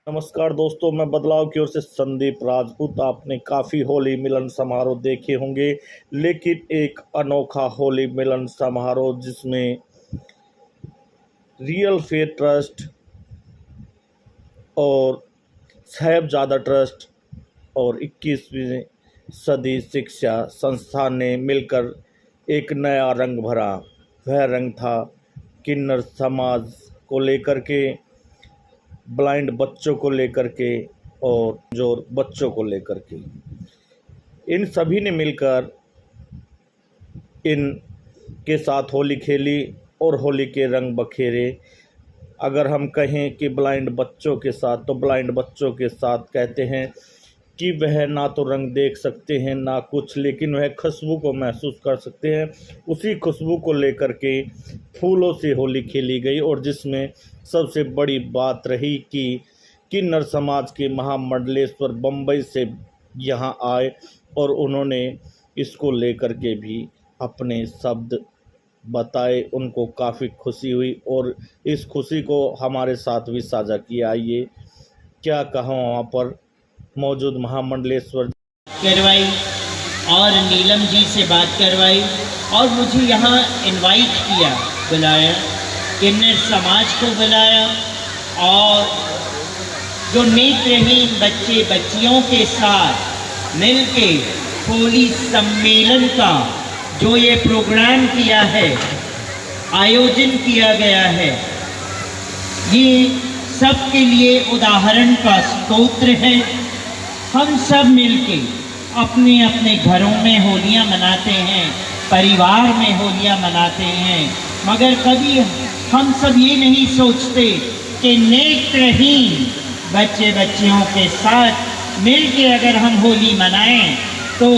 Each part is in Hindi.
नमस्कार दोस्तों, मैं बदलाव की ओर से संदीप राजपूत। आपने काफ़ी होली मिलन समारोह देखे होंगे, लेकिन एक अनोखा होली मिलन समारोह जिसमें रियल फेथ ट्रस्ट और साहिबजादा ट्रस्ट और 21वीं सदी शिक्षा संस्थान ने मिलकर एक नया रंग भरा। वह रंग था किन्नर समाज को लेकर के, ब्लाइंड बच्चों को लेकर के और जो बच्चों को लेकर के। इन सभी ने मिलकर इन के साथ होली खेली और होली के रंग बखेरे। अगर हम कहें कि ब्लाइंड बच्चों के साथ, तो ब्लाइंड बच्चों के साथ कहते हैं कि वह ना तो रंग देख सकते हैं ना कुछ, लेकिन वह खुशबू को महसूस कर सकते हैं। उसी खुशबू को लेकर के फूलों से होली खेली गई और जिसमें सबसे बड़ी बात रही कि किन्नर समाज के महामंडलेश्वर बम्बई से यहाँ आए और उन्होंने इसको लेकर के भी अपने शब्द बताए। उनको काफ़ी खुशी हुई और इस खुशी को हमारे साथ भी साझा किया। आइए क्या कहा वहाँ पर मौजूद महामंडलेश्वर करवाई और नीलम जी से बात करवाई और मुझे यहाँ इनवाइट किया, बुलाया, किन्नर समाज को बुलाया और जो नेत्रहीन बच्चे बच्चियों के साथ मिलके होली सम्मेलन का जो ये प्रोग्राम किया है, आयोजन किया गया है, ये सबके लिए उदाहरण का स्तोत्र है। हम सब मिलके अपने अपने घरों में होलियां मनाते हैं, परिवार में होलियां मनाते हैं, मगर कभी हम सब ये नहीं सोचते कि नेत्रहीन बच्चे बच्चियों के साथ मिलके अगर हम होली मनाएं तो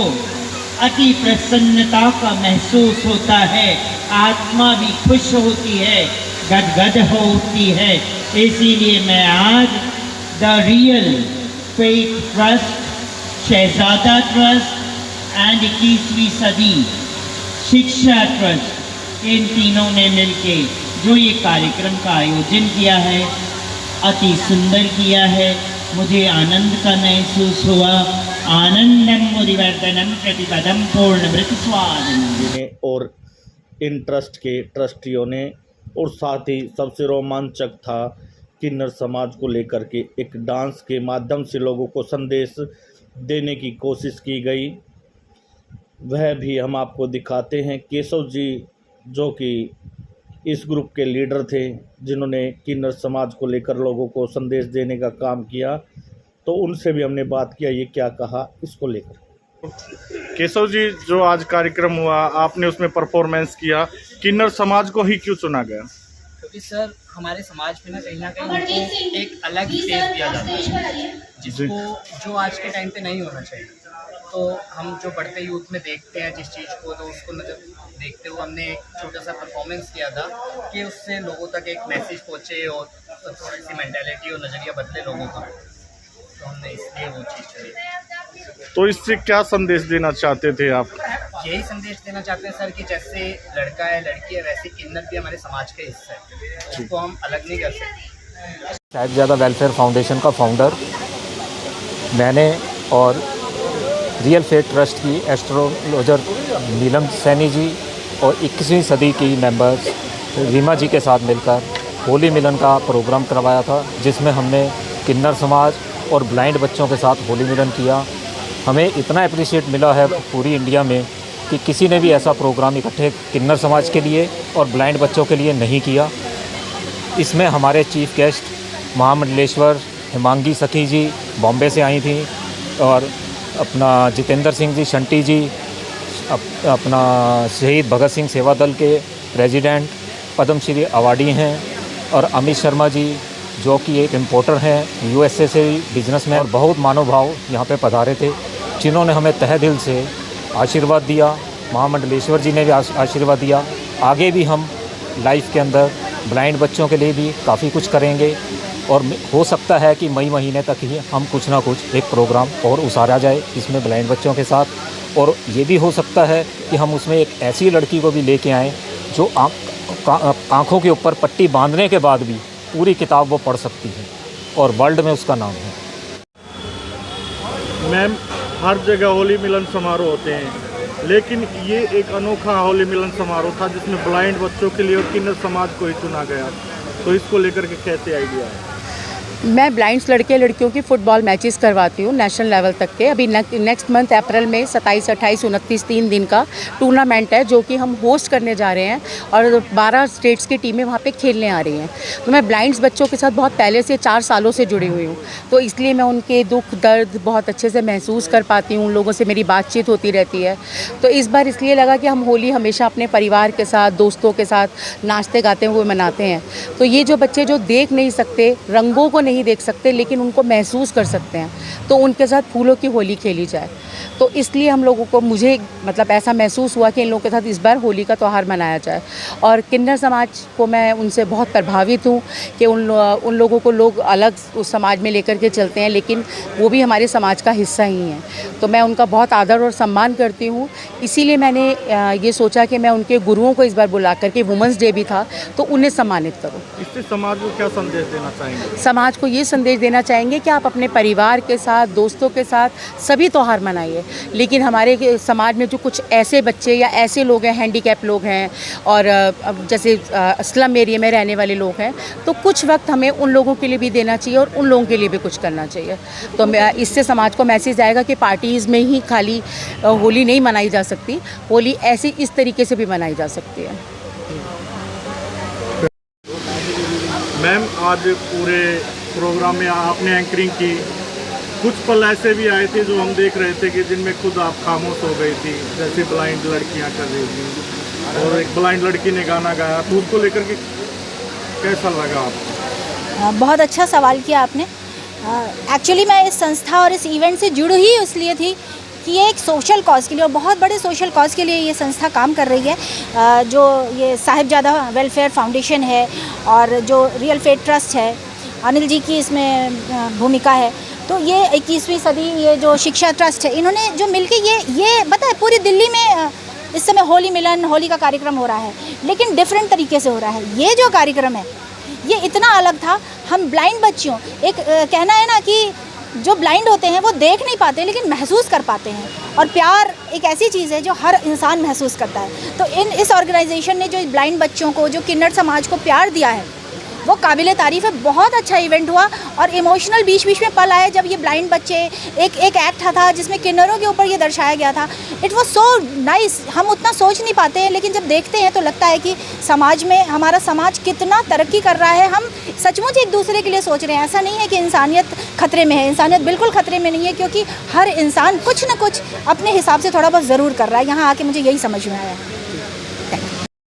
अति प्रसन्नता का महसूस होता है, आत्मा भी खुश होती है, गदगद होती है। इसीलिए मैं आज the real faith trust, Shahzada trust and 21वीं सदी शिक्षा ट्रस्ट, इन तीनों ने मिलके जो ये कार्यक्रम का आयोजन किया है, अति सुंदर किया है। मुझे आनंद का महसूस हुआ। आनंदम मुदिवर्धनम प्रतिपदम पूर्णमृत स्वादनम। और इन ट्रस्ट के ट्रस्टियों ने, और साथ ही सबसे रोमांचक था किन्नर समाज को लेकर के एक डांस के माध्यम से लोगों को संदेश देने की कोशिश की गई। वह भी हम आपको दिखाते हैं। केशव जी जो कि इस ग्रुप के लीडर थे, जिन्होंने किन्नर समाज को लेकर लोगों को संदेश देने का काम किया, तो उनसे भी हमने बात किया। ये क्या कहा इसको लेकर। केशव जी, जो आज कार्यक्रम हुआ, आपने उसमें परफॉर्मेंस किया, किन्नर समाज को ही क्यों चुना गया? क्योंकि सर हमारे समाज में ना कहीं उनको एक अलग फेस दिया जाता है, जिसको जो आज के टाइम पे नहीं होना चाहिए। तो हम जो बढ़ते यूथ में देखते हैं जिस चीज़ को, तो उसको देखते हुए हमने एक छोटा सा परफॉर्मेंस किया था कि उससे लोगों तक एक मैसेज पहुँचे और थोड़ी सी मेंटालिटी और नज़रिया बदले लोगों का। तो हमने इसलिए वो चीज़ चली। तो इससे क्या संदेश देना चाहते थे आप? यही संदेश देना चाहते हैं सर कि जैसे लड़का है लड़की है, वैसे किन्नर भी हमारे समाज का हिस्सा है, उसको हम अलग नहीं कर सकते। साहिबजादा वेलफेयर फाउंडेशन का फाउंडर मैंने और रियल फेथ ट्रस्ट की एस्ट्रोलॉजर नीलम सैनी जी और 21वीं सदी की मेंबर्स रीमा जी के साथ मिलकर होली मिलन का प्रोग्राम करवाया था, जिसमें हमने किन्नर समाज और ब्लाइंड बच्चों के साथ होली मिलन किया। हमें इतना अप्रिशिएट मिला है पूरी इंडिया में कि किसी ने भी ऐसा प्रोग्राम इकट्ठे किन्नर समाज के लिए और ब्लाइंड बच्चों के लिए नहीं किया। इसमें हमारे चीफ गेस्ट महामंडलेश्वर हिमांगी सखी जी बॉम्बे से आई थी, और अपना जितेंद्र सिंह जी शंटी जी, अपना शहीद भगत सिंह सेवा दल के प्रेसिडेंट पद्मश्री अवार्डी हैं, और अमित शर्मा जी जो कि एक इम्पोर्टर हैं यूएसए से, बिजनेसमैन, और बहुत मानवभाव यहाँ पे पधारे थे, जिन्होंने हमें तहे दिल से आशीर्वाद दिया। महामंडलेश्वर जी ने भी आशीर्वाद दिया। आगे भी हम लाइफ के अंदर ब्लाइंड बच्चों के लिए भी काफ़ी कुछ करेंगे, और हो सकता है कि मई महीने तक ही हम कुछ ना कुछ एक प्रोग्राम और उसारा जाए इसमें ब्लाइंड बच्चों के साथ। और ये भी हो सकता है कि हम उसमें एक ऐसी लड़की को भी लेके आएँ जो आँखों के ऊपर पट्टी बांधने के बाद भी पूरी किताब वो पढ़ सकती है और वर्ल्ड में उसका नाम है। मैम, हर जगह होली मिलन समारोह होते हैं, लेकिन ये एक अनोखा होली मिलन समारोह था जिसमें ब्लाइंड बच्चों के लिए और किन्नर समाज को ही चुना गया। तो इसको लेकर के कैसे आइडिया है? मैं ब्लाइंड्स लड़के लड़कियों की फ़ुटबॉल मैचेस करवाती हूँ नेशनल लेवल तक के। अभी नेक्स्ट मंथ अप्रैल में 27, 28, 29 3 दिन का टूर्नामेंट है जो कि हम होस्ट करने जा रहे हैं और 12 स्टेट्स की टीमें वहाँ पे खेलने आ रही हैं। तो मैं ब्लाइंड्स बच्चों के साथ बहुत पहले से 4 सालों से जुड़ी हुई हूँ, तो इसलिए मैं उनके दुख दर्द बहुत अच्छे से महसूस कर पाती हूँ। उन लोगों से मेरी बातचीत होती रहती है। तो इस बार इसलिए लगा कि हम होली हमेशा अपने परिवार के साथ, दोस्तों के साथ नाचते गाते हुए मनाते हैं। तो ये जो बच्चे जो देख नहीं सकते, रंगों को नहीं देख सकते, लेकिन उनको महसूस कर सकते हैं, तो उनके साथ फूलों की होली खेली जाए। तो इसलिए हम लोगों को, मुझे मतलब ऐसा महसूस हुआ कि इन लोगों के साथ इस बार होली का त्यौहार मनाया जाए। और किन्नर समाज को मैं उनसे बहुत प्रभावित हूँ कि उन लोगों को लोग अलग उस समाज में लेकर के चलते हैं, लेकिन वो भी हमारे समाज का हिस्सा ही हैं। तो मैं उनका बहुत आदर और सम्मान करती हूँ। इसीलिए मैंने ये सोचा कि मैं उनके गुरुओं को इस बार बुला करके, वुमेंस डे भी था, तो उन्हें सम्मानित करूँ। इससे समाज को क्या संदेश देना चाहेंगे? समाज को ये संदेश देना चाहेंगे कि आप अपने परिवार के साथ, दोस्तों के साथ सभी त्यौहार मनाइए, लेकिन हमारे समाज में जो कुछ ऐसे बच्चे या ऐसे लोग हैं, हैंडीकैप लोग हैं और जैसे स्लम एरिया में रहने वाले लोग हैं, तो कुछ वक्त हमें उन लोगों के लिए भी देना चाहिए और उन लोगों के लिए भी कुछ करना चाहिए। तो इससे समाज को मैसेज आएगा कि पार्टीज़ में ही खाली होली नहीं मनाई जा सकती, होली ऐसे इस तरीके से भी मनाई जा सकती है। मैम, आज पूरे प्रोग्राम में आपने एंकरिंग की। कुछ पल ऐसे भी आए थे जो हम देख रहे थे कि जिनमें खुद आप खामोश हो गई थी, जैसे ब्लाइंड लड़कियां कर रही थी और एक ब्लाइंड लड़की ने गाना गाया, तो उसको लेकर के कैसा लगा आपको? बहुत अच्छा सवाल किया आपने। एक्चुअली मैं इस संस्था और इस इवेंट से जुड़ी ही इसलिए थी कि ये एक सोशल कॉज के लिए, और बहुत बड़े सोशल कॉज के लिए ये संस्था काम कर रही है। जो ये साहिबजादा वेलफेयर फाउंडेशन है और जो रियल फेट ट्रस्ट है, अनिल जी की इसमें भूमिका है। तो ये 21वीं सदी ये जो शिक्षा ट्रस्ट है, इन्होंने जो मिलके ये पता है पूरी दिल्ली में इस समय होली मिलन, होली का कार्यक्रम हो रहा है, लेकिन डिफरेंट तरीके से हो रहा है। ये जो कार्यक्रम है ये इतना अलग था। हम ब्लाइंड बच्चियों, एक कहना है ना कि जो ब्लाइंड होते हैं वो देख नहीं पाते लेकिन महसूस कर पाते हैं, और प्यार एक ऐसी चीज़ है जो हर इंसान महसूस करता है। तो इस ऑर्गेनाइजेशन ने जो ब्लाइंड बच्चों को, जो किन्नर समाज को प्यार दिया है, वो काबिले तारीफ़ है। बहुत अच्छा इवेंट हुआ और इमोशनल बीच बीच में पल आए जब ये ब्लाइंड बच्चे, एक एक्ट था जिसमें किन्नरों के ऊपर ये दर्शाया गया था। It was so nice. हम उतना सोच नहीं पाते हैं, लेकिन जब देखते हैं तो लगता है कि समाज में हमारा समाज कितना तरक्की कर रहा है। हम सचमुच एक दूसरे के लिए सोच रहे हैं। ऐसा नहीं है कि इंसानियत खतरे में है, इंसानियत बिल्कुल खतरे में नहीं है, क्योंकि हर इंसान कुछ ना कुछ अपने हिसाब से थोड़ा बहुत ज़रूर कर रहा है। यहाँ आके मुझे यही समझ में आया।